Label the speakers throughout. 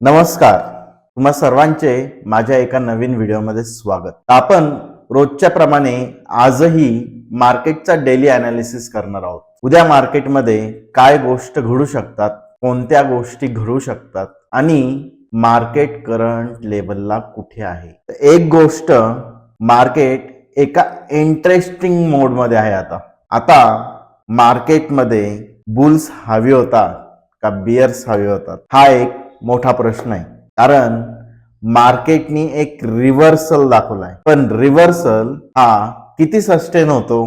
Speaker 1: नमस्कार. तुम्हा सर्वांचे माझ्या एका नवीन व्हिडिओमध्ये स्वागत. आपण रोजच्या प्रमाणे आजही मार्केटचा डेली अनालिसिस करणार आहोत. उद्या मार्केटमध्ये काय गोष्ट घडू शकतात, कोणत्या गोष्टी घडू शकतात आणि मार्केट करंट लेवलला कुठे आहे. एक गोष्ट, मार्केट एका इंटरेस्टिंग मोड मध्ये आहे. आता मार्केटमध्ये बुल्स हवे होतात का बियर्स हवे होतात, हा एक मोठा प्रश्न आहे. कारण मार्केटनी एक रिव्हर्सल दाखवलाय, पण रिव्हर्सल हा किती सस्टेन होतो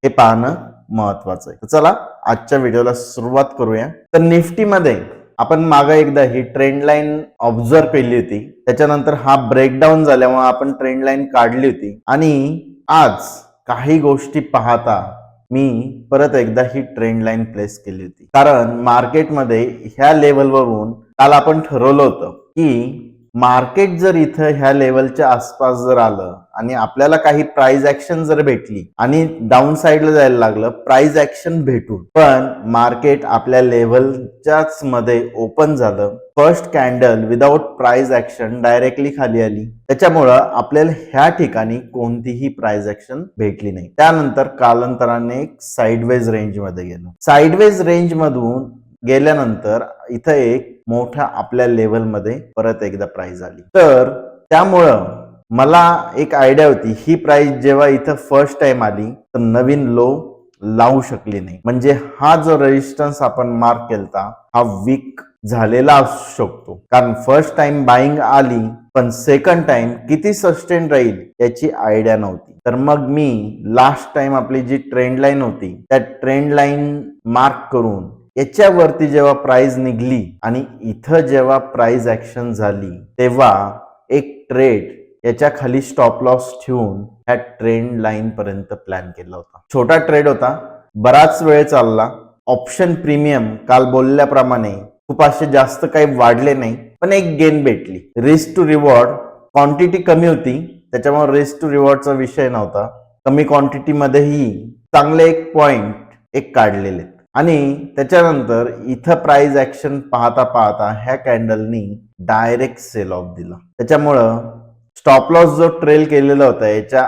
Speaker 1: हे पाहणं महत्वाचं आहे. चला आजच्या व्हिडिओला सुरुवात करूया. तर निफ्टी मध्ये आपण मागे एकदा ही ट्रेंड लाईन ऑब्झर्व केली होती, त्याच्यानंतर हा ब्रेकडाऊन झाल्यामुळे आपण ट्रेंड लाईन काढली होती आणि आज काही गोष्टी पाहता मी परत एकदा ही ट्रेंड लाईन प्लेस केली होती. कारण मार्केटमध्ये ह्या लेवलवरून काल आपण ठरवलं होतं की मार्केट जर इथं ह्या लेवलच्या आसपास जर आलं आणि आपल्याला काही प्राइस ऍक्शन जर भेटली आणि डाऊन साईडला जायला लागलं प्राइस ऍक्शन भेटून, पण मार्केट आपल्या लेवलच्याच मध्ये ओपन झालं, first candle without price action directly खाली आली, त्याच्यामुळं आपल्याला ह्या ठिकाणी कोणतीही प्राइस ऍक्शन भेटली नाही. त्यानंतर कालांतराने एक साइडवेज रेंज मध्ये गेलो. साइडवेज रेंज मधून गेल्यानंतर इथं एक मोठ्या आपल्या लेवलमध्ये परत एकदा प्राइस आली. तर त्यामुळं मला एक आयडिया होती, ही प्राइस जेव्हा इथं फर्स्ट टाइम आली तर नवीन लो लावू शकली नाही, म्हणजे हा जो रेजिस्टन्स आपण मार्क केलता हा वीक झालेला असू शकतो. कारण फर्स्ट टाइम बाईंग आली, पण सेकंड टाइम किती सस्टेन राहील याची आयडिया नव्हती. तर मग मी लास्ट टाइम आपली जी ट्रेंड लाईन होती त्या ट्रेंड लाईन मार्क करून याच्यावरती जेव्हा प्राइस निघली आणि इथं जेव्हा प्राइस ऍक्शन झाली तेव्हा एक ट्रेड याच्या खाली स्टॉप लॉस ठेवून ह्या ट्रेंड लाईन पर्यंत प्लॅन केला होता. छोटा ट्रेड होता, बराच वेळ चालला. ऑप्शन प्रीमियम काल बोलल्याप्रमाणे खूप असे जास्त काही वाढले नाही, पण एक गेन भेटली. रिस्क टू रिवॉर्ड क्वांटिटी कमी होती, त्याच्यामुळे रिस्क टू रिवॉर्डचा विषय नव्हता. कमी क्वांटिटी मध्येही चांगले एक पॉइंट एक काढलेले आणि त्याच्यानंतर इथं प्राइस ऍक्शन पाहता पाहता ह्या कॅन्डलनी डायरेक्ट सेल ऑफ दिला. त्याच्यामुळं स्टॉप लॉस जो ट्रेल केलेला होता याच्या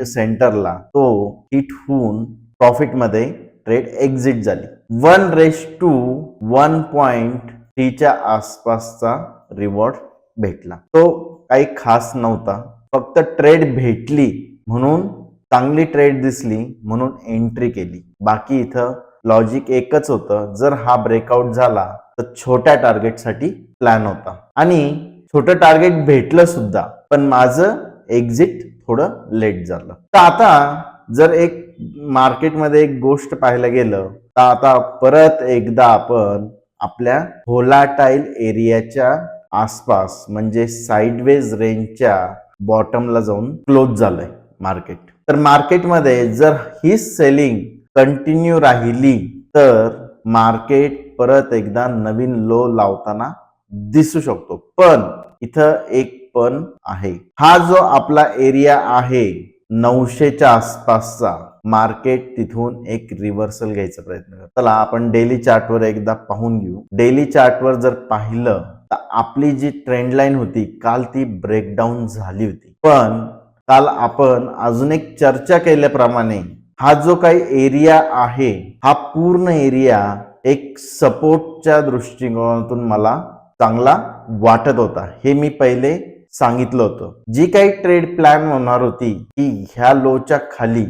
Speaker 1: सेंटरला तो हिट होऊन प्रॉफिट मध्ये ट्रेड एक्झिट झाली. 1:1.3 च्या आसपासचा रिवॉर्ड भेटला. तो काही खास नव्हता, फक्त ट्रेड भेटली म्हणून चांगली ट्रेड दिसली म्हणून एंट्री केली. बाकी इथं लॉजिक एकच होतं, जर हा ब्रेकआउट झाला तर छोट्या टार्गेट साठी प्लॅन होता आणि छोटं टार्गेट भेटलं सुद्धा, पण माझं एक्झिट थोडं लेट झालं. तर आता जर एक मार्केटमध्ये एक गोष्ट पाहायला गेलं तर आता परत एकदा आपण आपल्या व्होलाटाईल एरियाच्या आसपास म्हणजे साइडवेज रेंजच्या बॉटमला जाऊन क्लोज झालंय मार्केट. तर मार्केटमध्ये जर ही सेलिंग कंटिन्यू राहिली तर मार्केट परत एकदा नवीन लो लावताना दिसू शकतो. पण इथं एक पण आहे, हा जो आपला एरिया आहे 900च्या आसपासचा, मार्केट तिथून एक रिव्हर्सल घ्यायचा प्रयत्न करतो. चला आपण डेली चार्टवर एकदा पाहून घेऊ. डेली चार्टवर जर पाहिलं तर आपली जी ट्रेंड लाईन होती काल ती ब्रेकडाऊन झाली होती, पण काल आपण अजून एक चर्चा केल्याप्रमाणे हा जो काही एरिया आहे हा पूर्ण एरिया एक सपोर्टच्या दृष्टिकोनातून मला चांगला वाटत होता. हे मी पहिले सांगितलं होतं. जी काही ट्रेड प्लॅन होणार होती की ह्या लोच्या खाली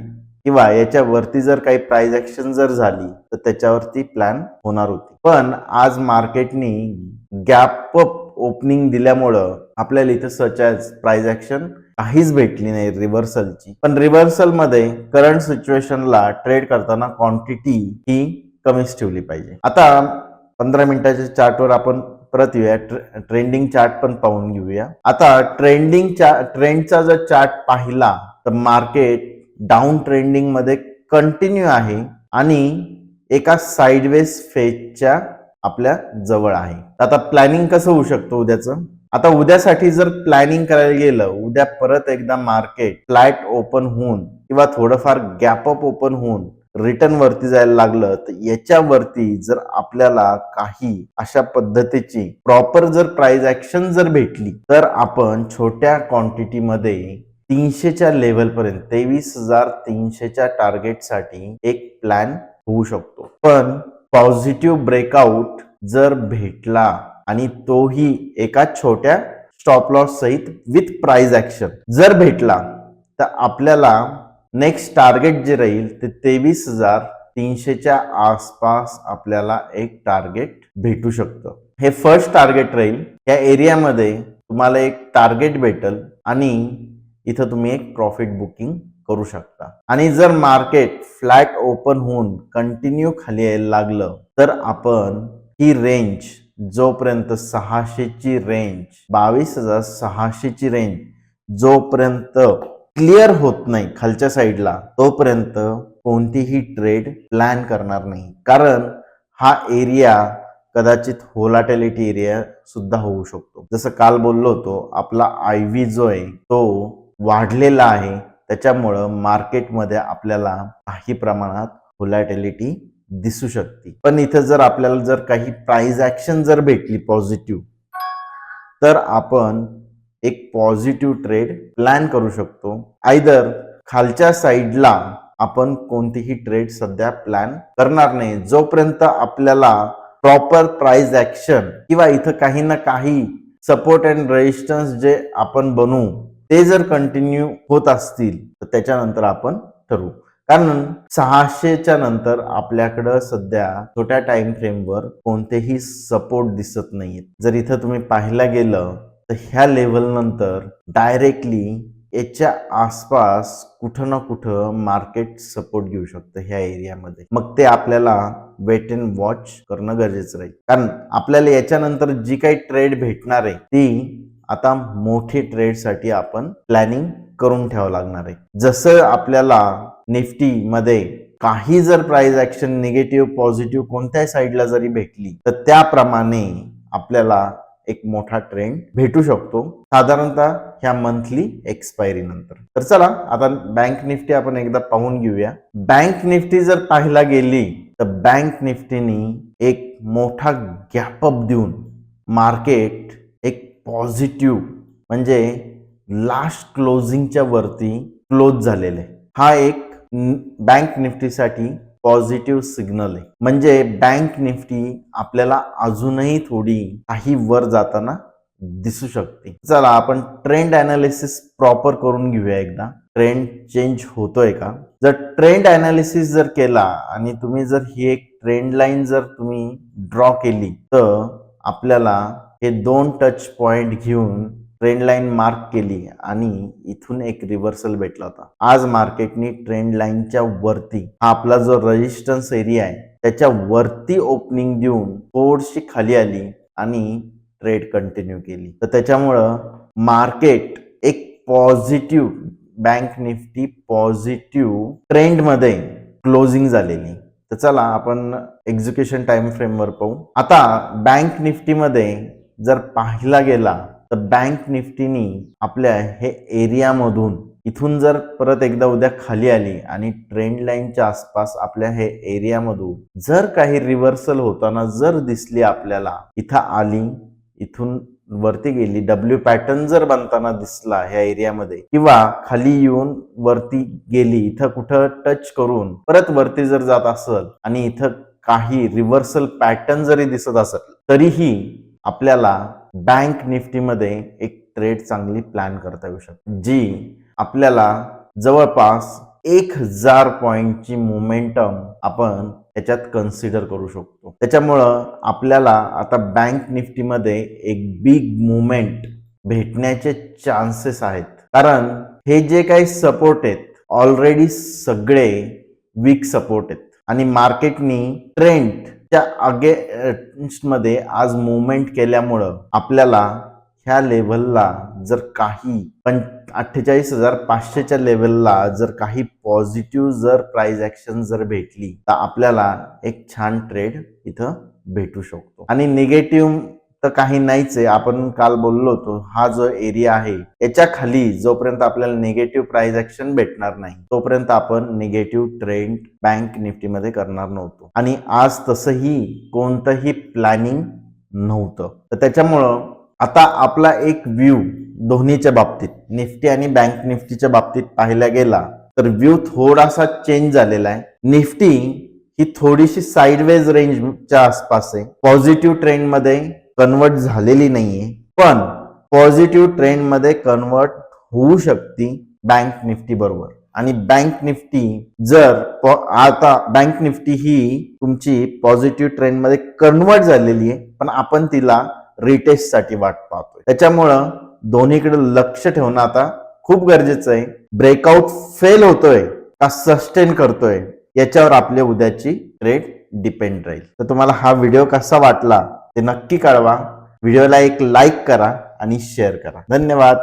Speaker 1: किंवा याच्या वरती जर काही प्राइस ऍक्शन जर झाली तर त्याच्यावरती प्लॅन होणार होती, पण आज मार्केटनी गॅप अप ओपनिंग दिल्यामुळं आपल्याला इथं सच ॲज प्राइस ऍक्शन काहीच भेटली नाही रिव्हर्सलची. पण रिव्हर्सल मध्ये करंट सिच्युएशनला ट्रेड करताना क्वांटिटी ही कमीच ठेवली पाहिजे. आता 15 मिनिटाच्या चार्टवर आपण परत येऊया. ट्रेंडिंग चार्ट पण पाहून घेऊया. आता ट्रेंडचा जर चार्ट पाहिला तर मार्केट डाऊन ट्रेंडिंग मध्ये कंटिन्यू आहे आणि एका साइडवेज फेजच्या आपल्या जवळ आहे. आता प्लॅनिंग कसं होऊ शकतं उद्याचं, आता उद्यासाठी जर प्लॅनिंग करायला गेलं, उद्या परत एकदा मार्केट फ्लॅट ओपन होऊन किंवा थोडंफार गॅप अप ओपन होऊन रिटर्न वरती जायला लागलं, तर याच्यावरती जर आपल्याला काही अशा पद्धतीची प्रॉपर जर प्राइस ऍक्शन जर भेटली, तर आपण छोट्या क्वांटिटीमध्ये 300च्या लेवल पर्यंत 23,300च्या टार्गेटसाठी एक प्लॅन होऊ शकतो. पण पॉझिटिव्ह ब्रेकआउट जर भेटला आणि तोही एका छोट्या स्टॉप लॉस सहित विथ प्राइस ऍक्शन जर भेटला, तर आपल्याला नेक्स्ट टार्गेट जे राहील ते 23,300च्या आसपास आपल्याला एक टार्गेट भेटू शकतं. हे फर्स्ट टार्गेट राहील. या एरियामध्ये तुम्हाला एक टार्गेट भेटल आणि इथं तुम्ही एक प्रॉफिट बुकिंग करू शकता. आणि जर मार्केट फ्लॅट ओपन होऊन कंटिन्यू खाली यायला लागलं, तर आपण ही रेंज जोपर्यंत 600ची रेंज 22,600ची रेंज जोपर्यंत क्लिअर होत नाही खालच्या साईडला, तोपर्यंत कोणतीही ट्रेड प्लॅन करणार नाही. कारण हा एरिया कदाचित व्होलॅटिलिटी एरिया सुद्धा होऊ शकतो. जसं काल बोललो होतो, आपला IV जो आहे तो वाढलेला आहे, त्याच्यामुळं मार्केटमध्ये आपल्याला काही प्रमाणात व्होलॅटिलिटी दिसू शकते. पण इथं जर आपल्याला जर काही प्राइस ऍक्शन जर भेटली पॉझिटिव्ह, तर आपण एक पॉझिटिव्ह ट्रेड प्लॅन करू शकतो. आयदर खालच्या साईडला आपण कोणतीही ट्रेड सध्या प्लॅन करणार नाही जोपर्यंत आपल्याला प्रॉपर प्राइस ऍक्शन किंवा इथं काही ना काही सपोर्ट अँड रेजिस्टन्स जे आपण बनवू ते जर कंटिन्यू होत असतील, तर त्याच्यानंतर आपण ठरवू. कारण 600च्या नंतर आपल्याकडं सध्या छोट्या टाइम फ्रेमवर कोणतेही सपोर्ट दिसत नाहीयेत. जर इथं तुम्ही पाहायला गेलं, तर ह्या लेवल नंतर डायरेक्टली याच्या आसपास कुठं ना कुठं मार्केट सपोर्ट घेऊ शकतं ह्या एरियामध्ये. मग ते आपल्याला वेट अँड वॉच करणं गरजेचं राहील. कारण आपल्याला याच्यानंतर जी काही ट्रेड भेटणार आहे ती आता मोठी ट्रेडसाठी आपण प्लॅनिंग करून ठेवावं लागणार आहे. जसं आपल्याला निफ्टी मध्ये काही जर प्राइस ऍक्शन निगेटिव्ह पॉझिटिव्ह कोणत्याही साईडला जरी भेटली, तर त्याप्रमाणे आपल्याला एक मोठा ट्रेंड भेटू शकतो, साधारणतः ह्या मंथली एक्सपायरी नंतर. तर चला आता बँक निफ्टी आपण एकदा पाहून घेऊया. बँक निफ्टी जर पाहायला गेली, तर बँक निफ्टीनी एक मोठा गॅप अप देऊन मार्केट एक पॉझिटिव्ह म्हणजे लास्ट क्लोजिंगच्या वरती क्लोज झालेले. हा एक बँक निफ्टीसाठी पॉझिटिव्ह सिग्नल आहे. म्हणजे बँक निफ्टी आपल्याला अजूनही थोडी काही वर जाताना दिसू शकते. चला आपण ट्रेंड अनालिसिस प्रॉपर करून घेऊया एकदा. ट्रेंड चेंज होतोय का? जर ट्रेंड अनालिसिस जर केला आणि तुम्ही जर ही एक ट्रेंड लाईन जर तुम्ही ड्रॉ केली, तर आपल्याला हे 2 टच पॉइंट घेऊन ट्रेंड लाईन मार्क केली आणि इथून एक रिव्हर्सल भेटला होता. आज मार्केटनी ट्रेंड लाईनच्या वरती हा आपला जो रेजिस्टन्स एरिया आहे त्याच्या वरती ओपनिंग देऊन थोडीशी खाली आली आणि ट्रेड कंटिन्यू केली. तर त्याच्यामुळं मार्केट एक positive bank Nifty positive trend मध्ये क्लोजिंग झालेली. तर चला आपण एक्झिक्युशन टाइम फ्रेमवर पाहू. आता बँक निफ्टी मध्ये जर पाहिला गेला, तर बँक निफ्टीनी आपल्या हे एरियामधून इथून जर परत एकदा उद्या खाली आली आणि ट्रेंड लाईनच्या आसपास आपल्या हे एरियामधून जर काही रिव्हर्सल होताना जर दिसली आपल्याला, इथं आली, इथून वरती गेली, डब्ल्यू पॅटर्न जर बनताना दिसला ह्या एरियामध्ये किंवा खाली येऊन वरती गेली, इथं कुठं टच करून परत वरती जर जात असेल आणि इथं काही रिव्हर्सल पॅटर्न जरी दिसत असेल, तरीही आपल्याला बँक निफ्टीमध्ये एक ट्रेड चांगली प्लॅन करता येऊ शकते, जी आपल्याला जवळपास 1,000 पॉइंटची मोमेंटम आपण त्याच्यात कन्सिडर करू शकतो. त्याच्यामुळं आपल्याला आता बँक निफ्टीमध्ये एक बिग मुवमेंट भेटण्याचे चान्सेस आहेत. कारण हे जे काही सपोर्ट आहेत ऑलरेडी सगळे वीक सपोर्ट आहेत आणि मार्केटनी ट्रेंडच्या अगेन्स्ट मध्ये आज मुवमेंट केल्यामुळं आपल्याला ह्या लेव्हलला जर काही 48,500च्या लेव्हलला जर काही पॉझिटिव्ह जर प्राइस ऍक्शन जर भेटली, तर आपल्याला एक छान ट्रेड इथं भेटू शकतो. आणि निगेटिव्ह तर काही नाहीच आहे. आपण काल बोललो होतो, हा जो एरिया आहे याच्या खाली जोपर्यंत आपल्याला निगेटिव्ह प्राइस ऍक्शन भेटणार नाही तोपर्यंत आपण निगेटिव्ह ट्रेंड बँक निफ्टीमध्ये करणार नव्हतो आणि आज तसंही कोणतंही प्लॅनिंग नव्हतं. तर त्याच्यामुळं आता आपला एक व्ह्यू दोन्हीच्या बाबतीत निफ्टी आणि बँक निफ्टीच्या बाबतीत पाहायला गेला तर व्ह्यू थोडासा चेंज झालेला आहे. निफ्टी ही थोडीशी साइडवेज रेंजच्या आसपास आहे. पॉझिटिव्ह ट्रेंड मध्ये कन्वर्ट झालेली नाहीये, पण पॉझिटिव्ह ट्रेंड मध्ये कन्वर्ट होऊ शकते बँक निफ्टी बरोबर. आणि बँक निफ्टी जर आता बँक निफ्टी ही तुमची पॉझिटिव्ह ट्रेंड मध्ये कन्वर्ट झालेली आहे, पण आपण तिला रिटेस्ट साठी वाट पाहतोय. त्याच्यामुळं दोन्हीकडे लक्ष ठेवणं आता खूप गरजेचं आहे. ब्रेकआउट फेल होतोय का सस्टेन करतोय याच्यावर आपले उद्याची ट्रेड डिपेंड राहील. तर तुम्हाला हा व्हिडिओ कसा वाटला ते नक्की कळवा. व्हिडिओला एक लाईक करा आणि शेअर करा. धन्यवाद.